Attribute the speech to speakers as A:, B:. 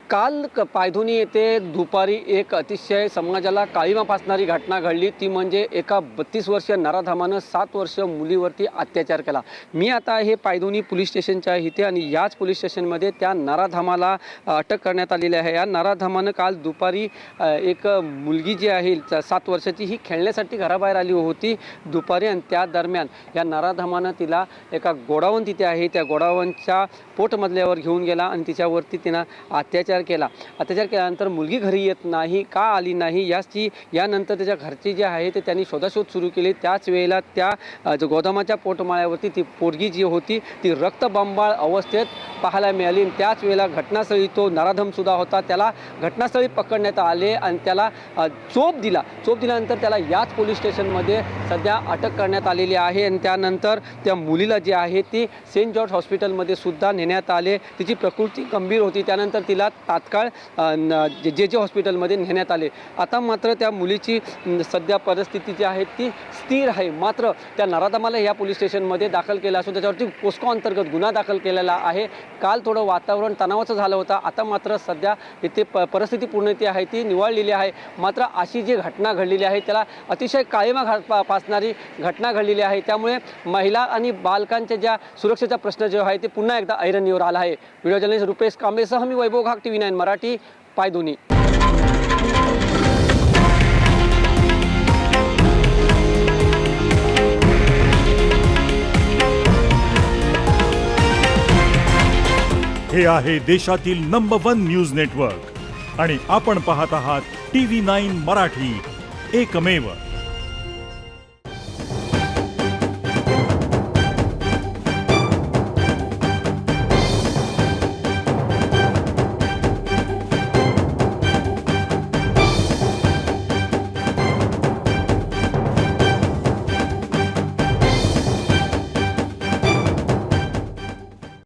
A: काल पायधुनी येथे दुपारी एक अतिशय समाजाला काळिमा फासणारी घटना घडली। ती म्हणजे एका 32 वर्षीय नराधमानं 7 वर्ष मुलीवरती अत्याचार केला। मी आता हे पायधुनी पोलीस स्टेशनच्या इथे आणि याच पोलीस स्टेशनमध्ये त्या नराधमाला अटक करण्यात आलेली आहे। या नराधमानं काल दुपारी एक मुलगी जी आहे 7 वर्षाची ही खेळण्यासाठी घराबाहेर आली होती दुपारी आणि त्या दरम्यान या नराधमानं तिला एका गोडाऊन तिथे आहे त्या गोडाऊनच्या पोटमजल्यावर घेऊन गेला आणि तिच्यावरती तिनं अत्याचार केल्यानंतर मुलगी घरी येत नाही, का आली नाही यानंतर त्याच्या घरचे जे आहे ते त्यांनी शोधाशोध सुरू केली। त्याच वेळेला त्या गोदामाच्या पोटमाळ्यावरती ती पोरगी जी होती ती रक्तबंबाळ अवस्थेत पाहायला मिळाली। त्याच वेळेला घटनास्थळी तो नराधम सुद्धा होता, त्याला घटनास्थळी पकडण्यात आले आणि त्याला चोप दिल्यानंतर त्याला याच पोलीस स्टेशनमध्ये सध्या अटक करण्यात आलेली आहे। आणि त्यानंतर त्या मुलीला जी आहे ती सेंट जॉर्ज हॉस्पिटलमध्ये सुद्धा नेण्यात आले। तिची प्रकृती गंभीर होती, त्यानंतर तिला तात्काळ जे हॉस्पिटलमध्ये नेण्यात आले। आता मात्र त्या मुलीची सध्या परिस्थिती जी आहे ती स्थिर आहे। मात्र त्या नराधमाला या पोलीस स्टेशनमध्ये दाखल केलं असून त्याच्यावरती पोस्को अंतर्गत गुन्हा दाखल केलेला आहे। काल थोडं वातावरण तणावाचं झालं होतं, आता मात्र सध्या इथे परिस्थिती पूर्णतः आहे ती निवळलेली आहे। मात्र अशी जी घटना घडलेली आहे त्याला अतिशय काळिमा फासणारी घटना घडलेली आहे। त्यामुळे महिला आणि बालकांच्या ज्या सुरक्षेचा प्रश्न जो आहे ते पुन्हा एकदा ऐरणीवर आला आहे। व्हिडिओ जर्नलिस्ट रुपेश कांबळेसह मी वैभव घाग, TV9 मराठी, पायधुनी।
B: हे आहे देशातील नंबर 1 न्यूज नेटवर्क आणि आपण पाहत आहात TV9 मराठी, एकमेव।